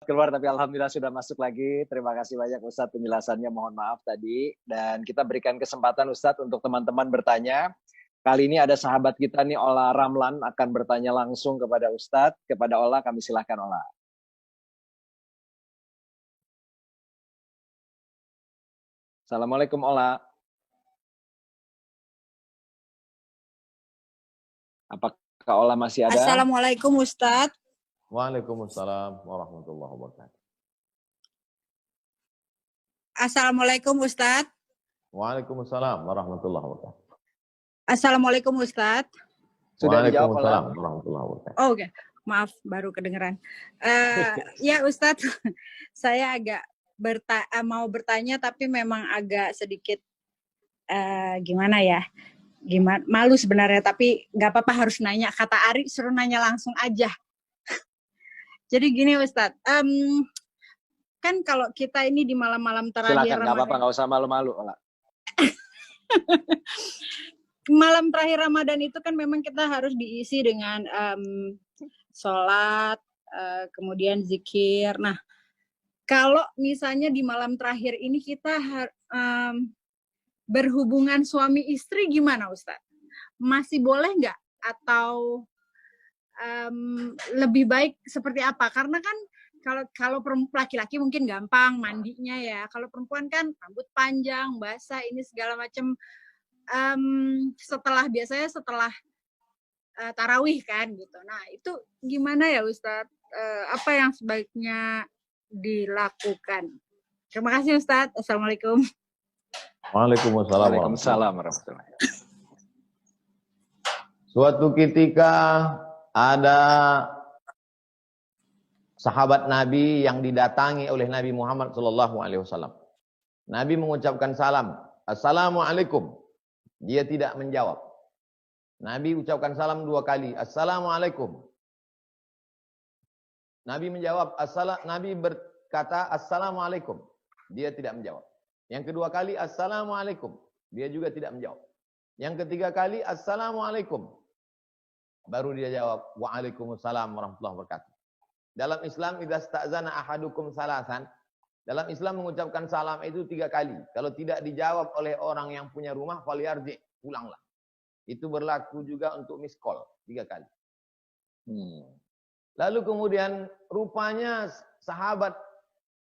keluar, tapi alhamdulillah sudah masuk lagi. Terima kasih banyak Ustadz penjelasannya. Mohon maaf tadi. Dan kita berikan kesempatan Ustadz untuk teman-teman bertanya. Kali ini ada sahabat kita nih, Ola Ramlan, akan bertanya langsung kepada Ustadz. Kepada Ola, kami silahkan Ola. Assalamualaikum Ola. Apakah Ola masih ada? Assalamualaikum Ustadz. Waalaikumsalam warahmatullahi wabarakatuh. Assalamualaikum Ustadz. Waalaikumsalam warahmatullahi wabarakatuh. Assalamualaikum Ustadz. Sudah dijawab Ola? Waalaikumsalam warahmatullahi wabarakatuh. Oh, oke. Maaf, baru kedengeran. Ya Ustadz, saya agak mau bertanya tapi memang agak sedikit gimana ya? Malu sebenarnya, tapi nggak apa-apa harus nanya. Kata Ari suruh nanya langsung aja. Jadi gini Ustadz, kan kalau kita ini di malam-malam terakhir silakan, nggak apa-apa, nggak usah malu-malu Ola. Malam terakhir Ramadan itu kan memang kita harus diisi dengan sholat, kemudian zikir. Nah, kalau misalnya di malam terakhir ini kita berhubungan suami istri gimana Ustadz? Masih boleh nggak? Atau lebih baik seperti apa? Karena kan kalau laki-laki mungkin gampang mandinya ya. Kalau perempuan kan rambut panjang, basah, ini segala macam. Biasanya setelah tarawih kan gitu. Nah itu gimana ya Ustadz? Apa yang sebaiknya dilakukan? Terima kasih Ustadz. Assalamualaikum. Waalaikumsalam. Waalaikumsalam warahmatullahi wabarakatuh. Suatu ketika ada sahabat Nabi yang didatangi oleh Nabi Muhammad SAW. Nabi mengucapkan salam, Assalamualaikum. Dia tidak menjawab. Nabi ucapkan salam 2 kali, Assalamualaikum. Nabi menjawab, Nabi berkata Assalamualaikum. Dia tidak menjawab. Yang kedua kali, Assalamualaikum. Dia juga tidak menjawab. Yang ketiga kali, Assalamualaikum. Baru dia jawab, Waalaikumsalam warahmatullahi wabarakatuh. Dalam Islam, idza sta'zana ahadukum salasan. Dalam Islam mengucapkan salam itu 3 kali. Kalau tidak dijawab oleh orang yang punya rumah, falyarji, pulanglah. Itu berlaku juga untuk miss call 3 kali. Lalu kemudian rupanya sahabat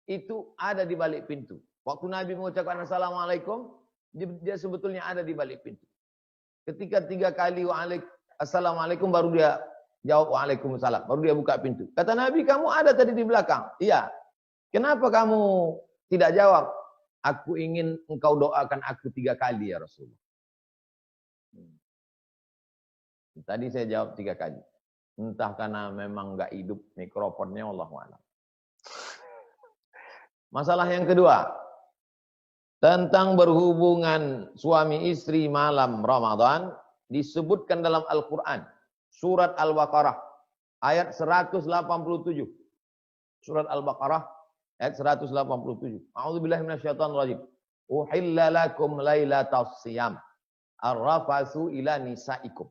itu ada di balik pintu. Waktu Nabi mengucapkan Assalamualaikum, dia sebetulnya ada di balik pintu. Ketika 3 kali Assalamualaikum baru dia jawab Waalaikumsalam. Baru dia buka pintu. Kata Nabi, kamu ada tadi di belakang. Iya. Kenapa kamu tidak jawab? Aku ingin engkau doakan aku 3 kali ya Rasulullah. Tadi saya jawab 3 kali. Entah karena memang nggak hidup mikrofonnya, Allahu a'lam. Masalah yang kedua. Tentang berhubungan suami istri malam Ramadan. Disebutkan dalam Al-Quran. Surat Al-Baqarah. Ayat 187. Surat Al-Baqarah. Ayat 187. A'udzubillahi minasyaitonirrajim. Uhilla lakum lailatas siyam. Ar-rafatsu ila nisaikum.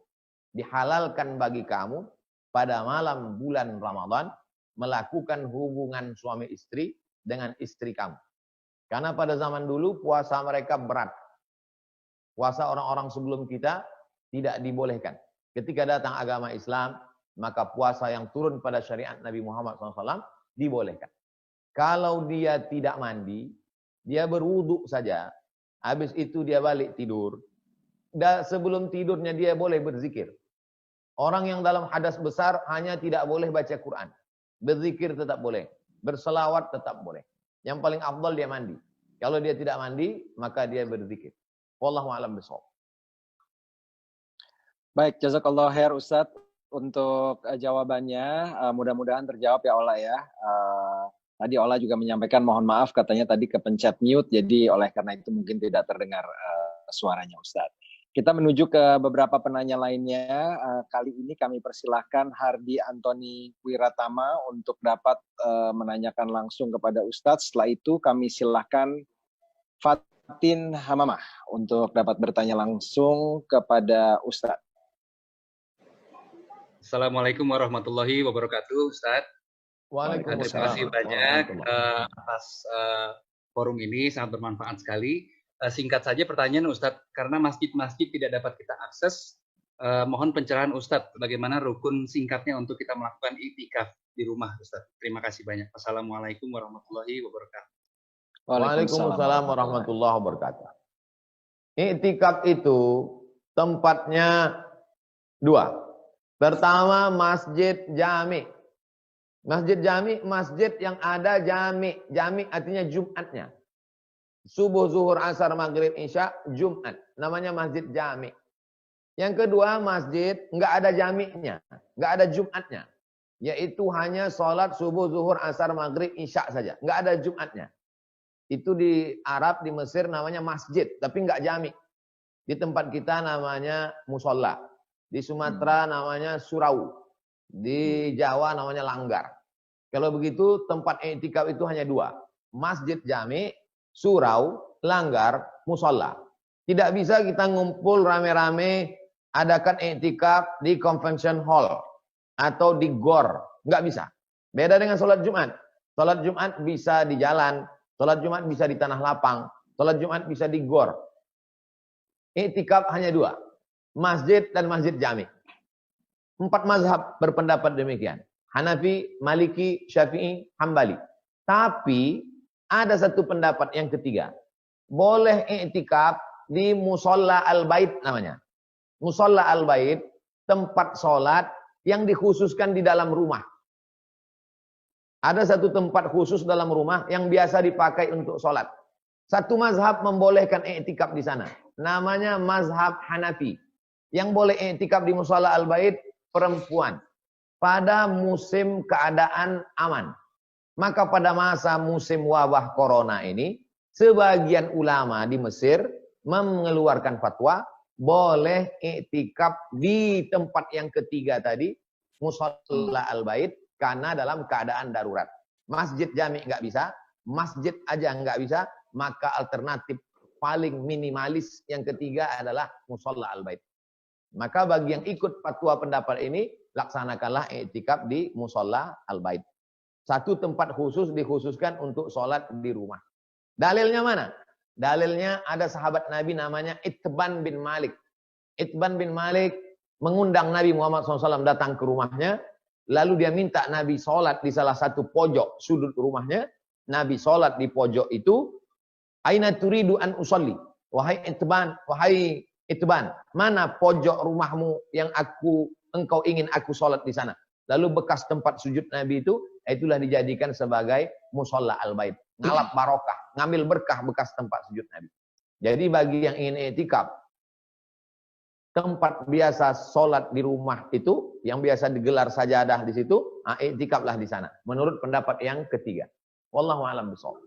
Dihalalkan bagi kamu pada malam bulan Ramadan melakukan hubungan suami istri dengan istri kamu. Karena pada zaman dulu puasa mereka berat. Puasa orang-orang sebelum kita tidak dibolehkan. Ketika datang agama Islam, maka puasa yang turun pada syariat Nabi Muhammad SAW dibolehkan. Kalau dia tidak mandi, dia berwudu saja. Habis itu dia balik tidur. Dan sebelum tidurnya dia boleh berzikir. Orang yang dalam hadas besar hanya tidak boleh baca Quran. Berzikir tetap boleh. Berselawat tetap boleh. Yang paling afdal dia mandi. Kalau dia tidak mandi, maka dia berzikir. Wallahu a'lam bishawab. Baik, jazakallah khair Ustadz untuk jawabannya. Mudah-mudahan terjawab ya Ola ya. Tadi Ola juga menyampaikan mohon maaf katanya tadi kepencet mute, jadi oleh karena itu mungkin tidak terdengar suaranya Ustadz. Kita menuju ke beberapa penanya lainnya. Kali ini kami persilahkan Hardi Antoni Wiratama untuk dapat menanyakan langsung kepada Ustadz. Setelah itu kami silahkan Fatin Hamamah untuk dapat bertanya langsung kepada Ustadz. Assalamualaikum warahmatullahi wabarakatuh, Ustadz. Waalaikumsalam. Terima kasih banyak atas forum ini, sangat bermanfaat sekali. Singkat saja pertanyaan Ustadz, karena masjid-masjid tidak dapat kita akses, mohon pencerahan Ustadz, bagaimana rukun singkatnya untuk kita melakukan i'tikaf di rumah Ustadz. Terima kasih banyak. Wassalamualaikum warahmatullahi wabarakatuh. Waalaikumsalam warahmatullahi wabarakatuh. I'tikaf itu tempatnya dua. Pertama, masjid jami. Masjid jami, masjid yang ada jami. Jami artinya Jumatnya. Subuh, zuhur, asar, maghrib, isya, Jumat. Namanya masjid jami. Yang kedua, masjid nggak ada jaminya, nggak ada Jumatnya. Yaitu hanya sholat subuh, zuhur, asar, maghrib, isya saja. Nggak ada Jumatnya. Itu di Arab, di Mesir namanya masjid, tapi nggak jami. Di tempat kita namanya musola. Di Sumatera namanya surau. Di Jawa namanya langgar. Kalau begitu tempat i'tikaf itu hanya dua. Masjid jami, surau, langgar, musola. Tidak bisa kita ngumpul rame-rame adakan i'tikaf di convention hall atau di gor. Nggak bisa. Beda dengan sholat Jumat. Sholat Jumat bisa di jalan. Sholat Jumat bisa di tanah lapang. Sholat Jumat bisa di gor. I'tikaf hanya dua. Masjid dan masjid jami. 4 mazhab berpendapat demikian. Hanafi, Maliki, Syafi'i, Hambali. Tapi ada satu pendapat yang ketiga. Boleh i'tikaf di musolla al-bait namanya. Musolla al-bait, tempat sholat yang dikhususkan di dalam rumah. Ada satu tempat khusus dalam rumah yang biasa dipakai untuk sholat. Satu mazhab membolehkan i'tikaf di sana. Namanya mazhab Hanafi. Yang boleh i'tikaf di musolla al-bait perempuan. Pada musim keadaan aman. Maka pada masa musim wabah corona ini, sebagian ulama di Mesir mengeluarkan fatwa, boleh i'tikaf di tempat yang ketiga tadi, musolla al-bait, karena dalam keadaan darurat. Masjid jami nggak bisa, masjid aja nggak bisa, maka alternatif paling minimalis yang ketiga adalah musolla al-bait. Maka bagi yang ikut fatwa pendapat ini, laksanakanlah i'tikaf di musolla al-bait. Satu tempat khusus dikhususkan untuk sholat di rumah. Dalilnya mana? Dalilnya ada sahabat Nabi namanya Itban bin Malik. Itban bin Malik mengundang Nabi Muhammad SAW datang ke rumahnya. Lalu dia minta Nabi sholat di salah satu pojok sudut rumahnya. Nabi sholat di pojok itu. Aina turidu an usolli. Wahai Itban, mana pojok rumahmu yang engkau ingin aku sholat di sana? Lalu bekas tempat sujud Nabi itu, itulah dijadikan sebagai musolla al-bait. Ngalap barokah, ngambil berkah bekas tempat sujud Nabi. Jadi bagi yang ingin i'tikaf, tempat biasa sholat di rumah itu, yang biasa digelar sajadah di situ, i'tikaflah di sana. Menurut pendapat yang ketiga. Wallahu a'lam bishawab.